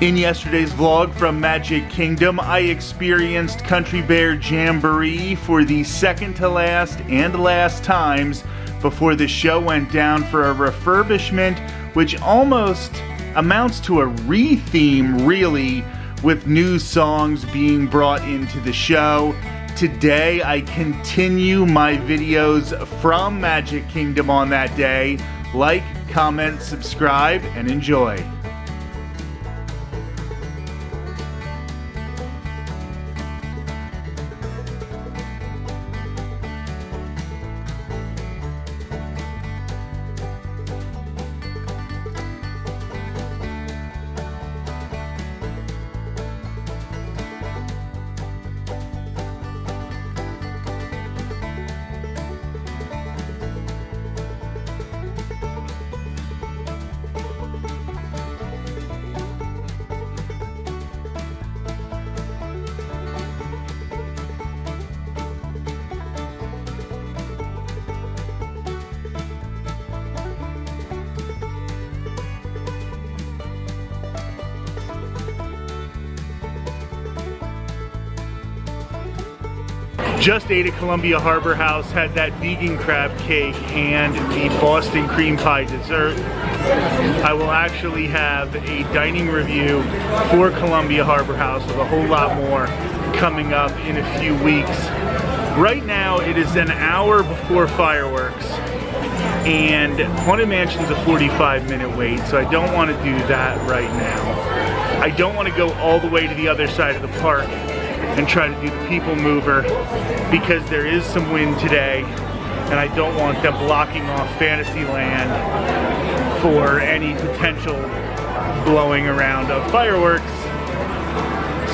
In yesterday's vlog from Magic Kingdom, I experienced Country Bear Jamboree for the second to last and last times before the show went down for a refurbishment, which almost amounts to a re-theme, really, with new songs being brought into the show. Today, I continue my videos from Magic Kingdom on that day. Like, comment, subscribe, and enjoy. Just ate at Columbia Harbor House, had that vegan crab cake and the Boston cream pie dessert. I will actually have a dining review for Columbia Harbor House with a whole lot more coming up in a few weeks. Right now it is an hour before fireworks and Haunted Mansion's a 45-minute wait, so I don't want to do that right now. I don't want to go all the way to the other side of the park and try to do the people mover because there is some wind today and I don't want them blocking off Fantasyland for any potential blowing around of fireworks,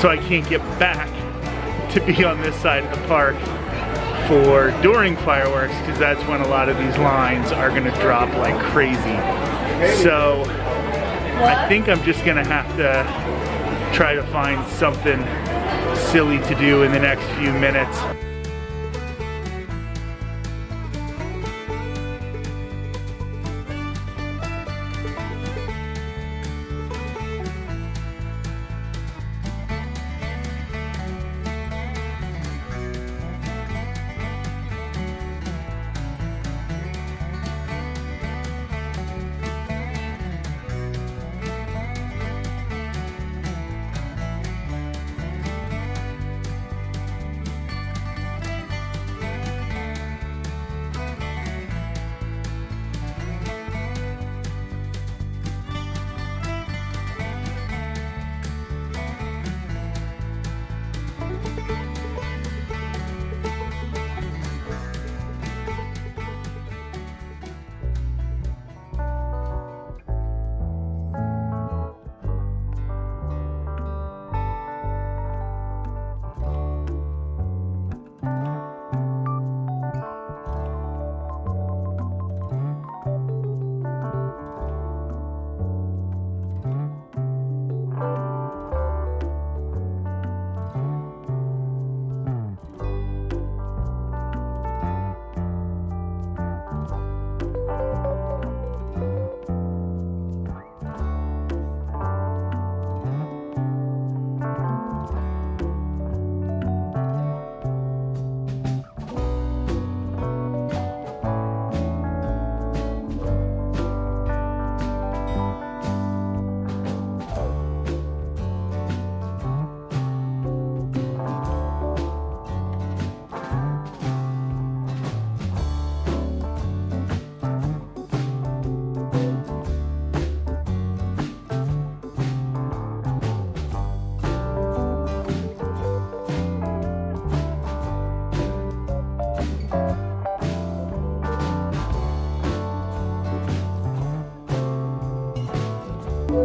so I can't get back to be on this side of the park for during fireworks, because that's when a lot of these lines are going to drop like crazy. So I think I'm just going to have to try to find something silly to do in the next few minutes.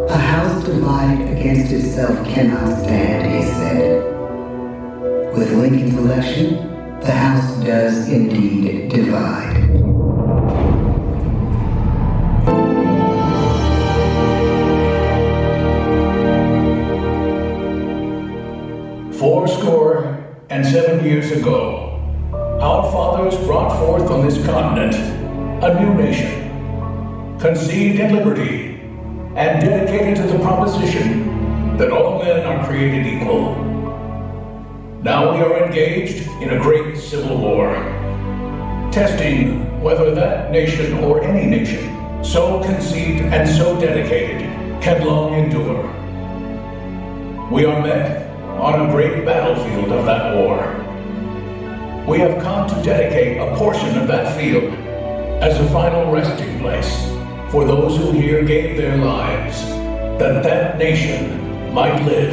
A house divided against itself cannot stand, he said. With Lincoln's election, the house does indeed divide. $407 years ago, our fathers brought forth on this continent a new nation, conceived in liberty and dedicated to the proposition that all men are created equal. Now we are engaged in a great civil war, testing whether that nation or any nation so conceived and so dedicated can long endure. We are met on a great battlefield of that war. We have come to dedicate a portion of that field as a final resting place for those who here gave their lives that that nation might live.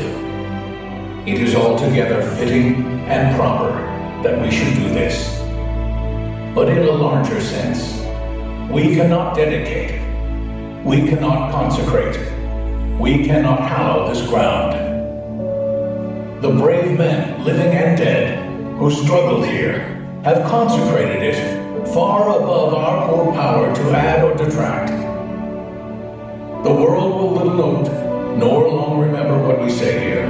It is altogether fitting and proper that we should do this. But in a larger sense, we cannot dedicate, we cannot consecrate, we cannot hallow this ground. The brave men, living and dead, who struggled here, have consecrated it far above our poor power to add or detract. The world will little note, nor long remember what we say here,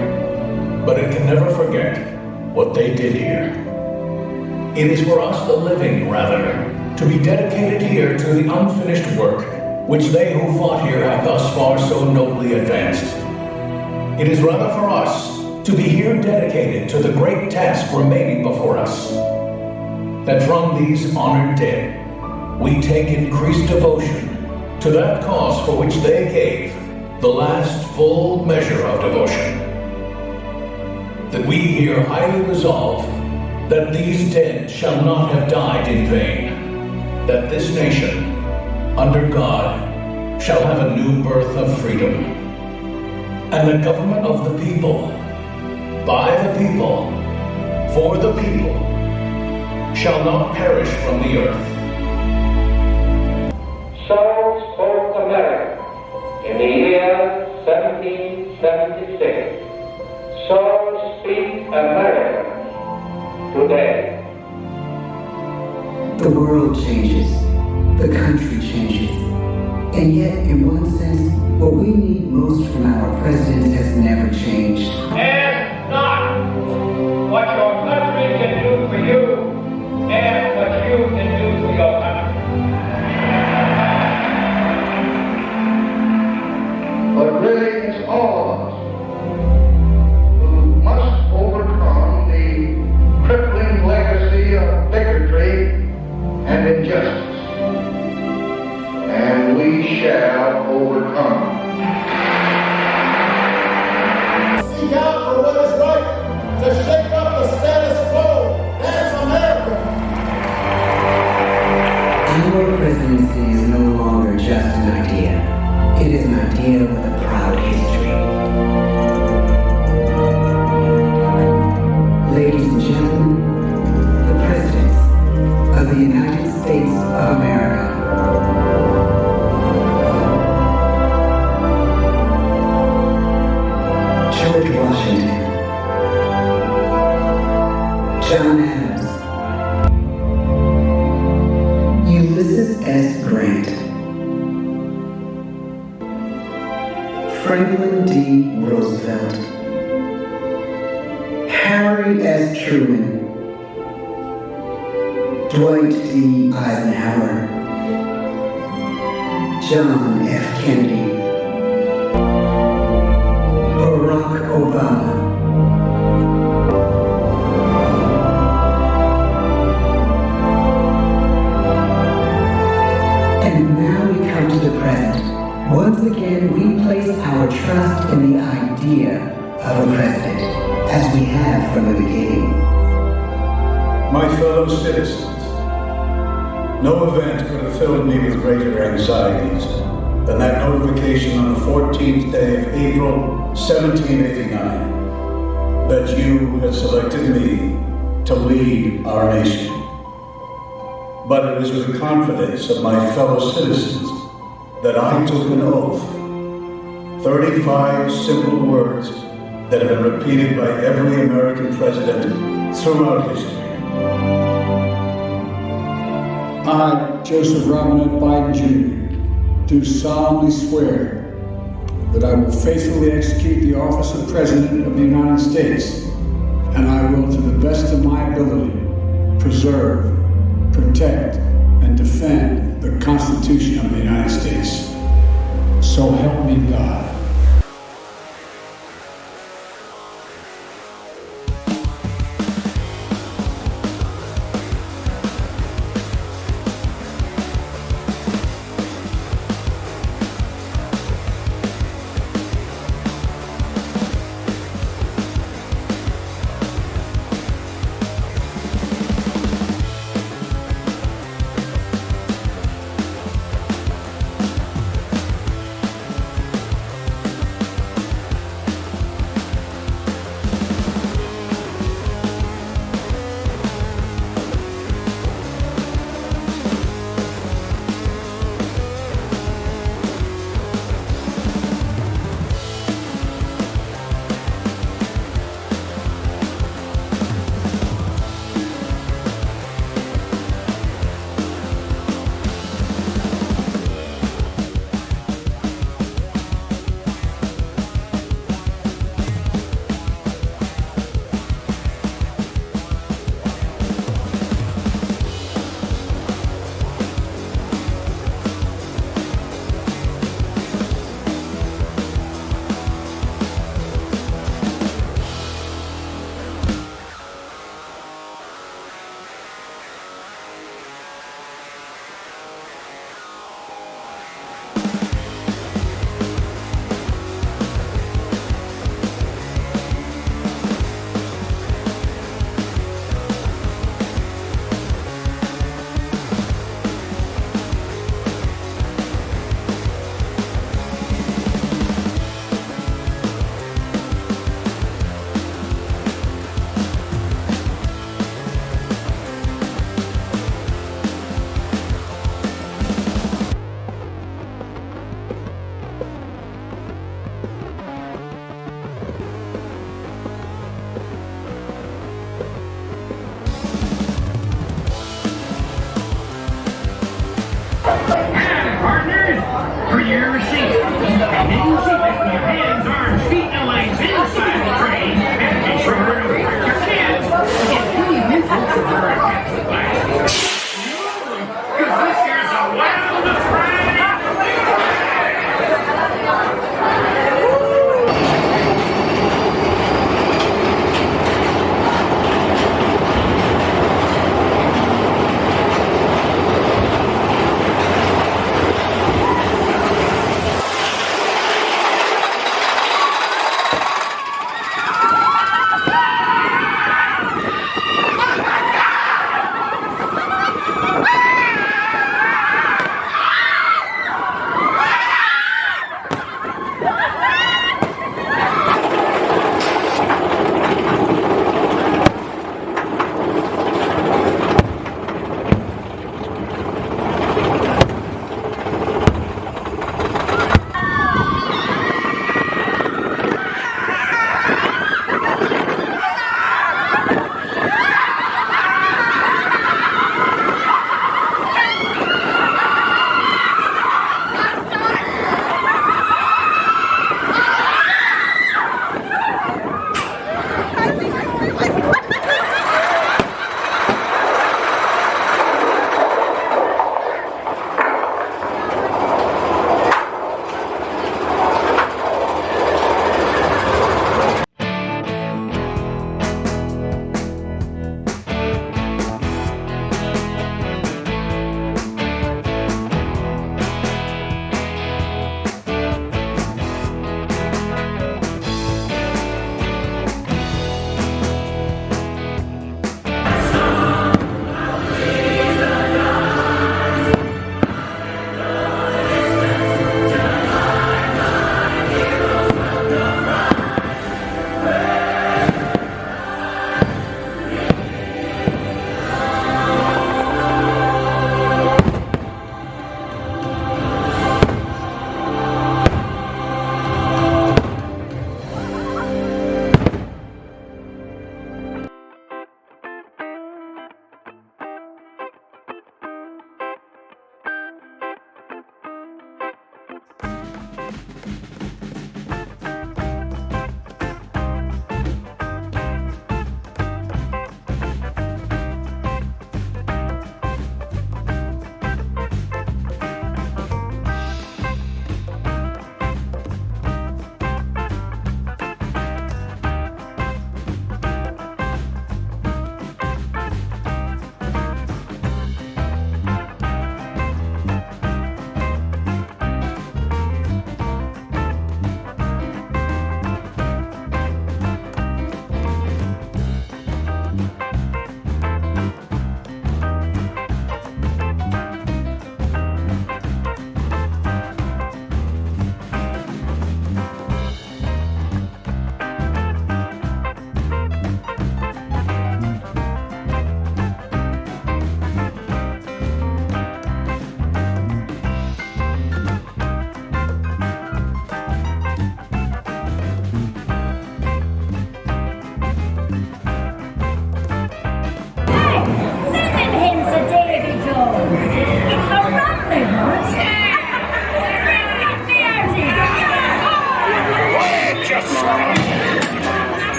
but it can never forget what they did here. It is for us, the living, rather, to be dedicated here to the unfinished work which they who fought here have thus far so nobly advanced. It is rather for us to be here dedicated to the great task remaining before us, that from these honored dead we take increased devotion to that cause for which they gave the last full measure of devotion. That we here highly resolve that these dead shall not have died in vain, that this nation, under God, shall have a new birth of freedom, and the government of the people, by the people, for the people, shall not perish from the earth. So spoke America in the year 1776. So speak America today. The world changes, the country changes, and yet, in one sense, what we need most from our president has never changed. Ask not what your country can do for you, ask what you can do for your country. But really, it's all of us who must overcome the crippling legacy of bigotry and injustice. And we shall overcome. Speak out for what is right, to shake up the status quo. That's America. Our presidency is no longer just an idea. It is an idea with a proud history. Ladies and gentlemen, the presidents of the United States of America. George Washington, John Adams, Ulysses S. Grant, Franklin D. Roosevelt, Harry S. Truman, Dwight D. Eisenhower, John F. Kennedy, Barack Obama, and now we come to the present. Once again, we place our trust in the idea of a president, as we have from the beginning. My fellow citizens, no event could have filled me with greater anxieties than that notification on the 14th day of April, 1789, that you had selected me to lead our nation. But it is with the confidence of my fellow citizens that I took an oath, 35 simple words that have been repeated by every American president throughout history. I, Joseph Robinette Biden Jr., do solemnly swear that I will faithfully execute the office of President of the United States, and I will, to the best of my ability, preserve, protect, and defend the Constitution of the United States. So help me God. for your receipt. And then you see that with your hands, arms, feet, and legs inside the train. And be sure to reward your kids. Get free info for wearing pencil glasses. Because this here's a wild Friday.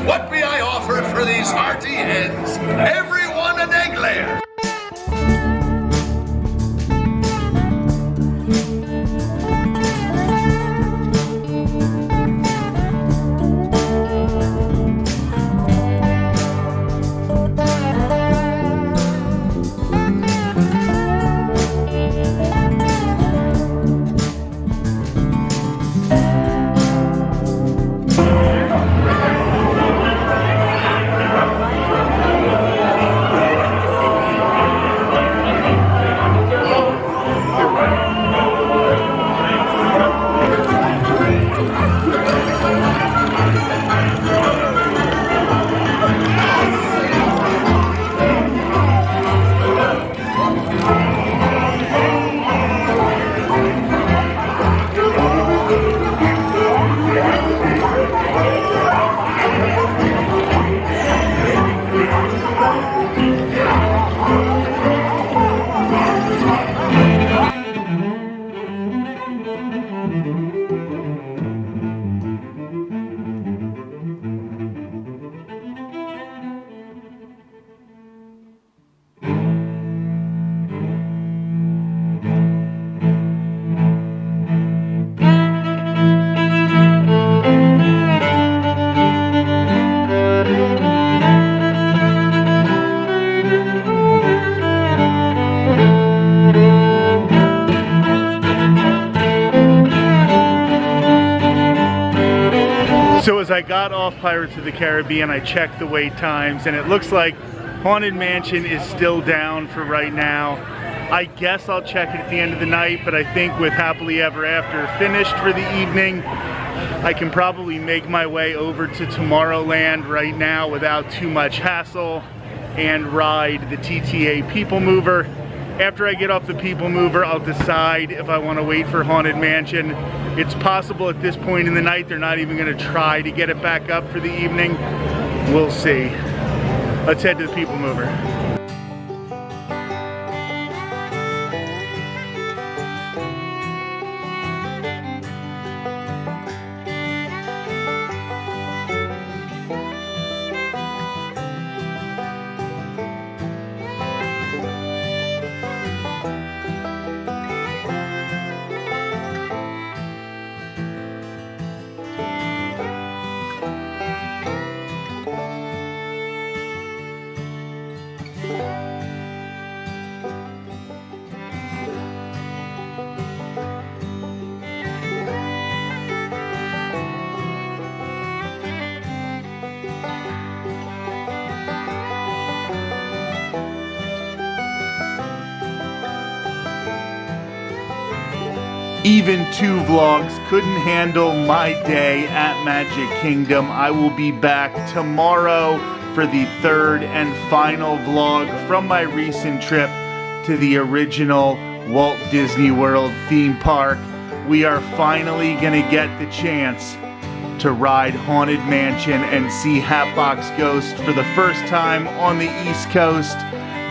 What may I offer for these hearty hens? Everyone an egg layer. I got off Pirates of the Caribbean, I checked the wait times, and it looks like Haunted Mansion is still down for right now. I guess I'll check it at the end of the night, but I think with Happily Ever After finished for the evening, I can probably make my way over to Tomorrowland right now without too much hassle and ride the TTA People Mover. After I get off the People Mover, I'll decide if I want to wait for Haunted Mansion. It's possible at this point in the night they're not even going to try to get it back up for the evening. We'll see. Let's head to the People Mover. Even 2 vlogs couldn't handle my day at Magic Kingdom. I will be back tomorrow for the 3rd and final vlog from my recent trip to the original Walt Disney World theme park. We are finally gonna get the chance to ride Haunted Mansion and see Hatbox Ghost for the first time on the East Coast.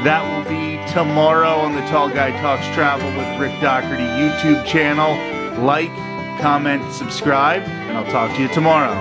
That will be tomorrow on the Tall Guy Talks Travel with Rick Doherty YouTube channel. Like, comment, subscribe, and I'll talk to you tomorrow.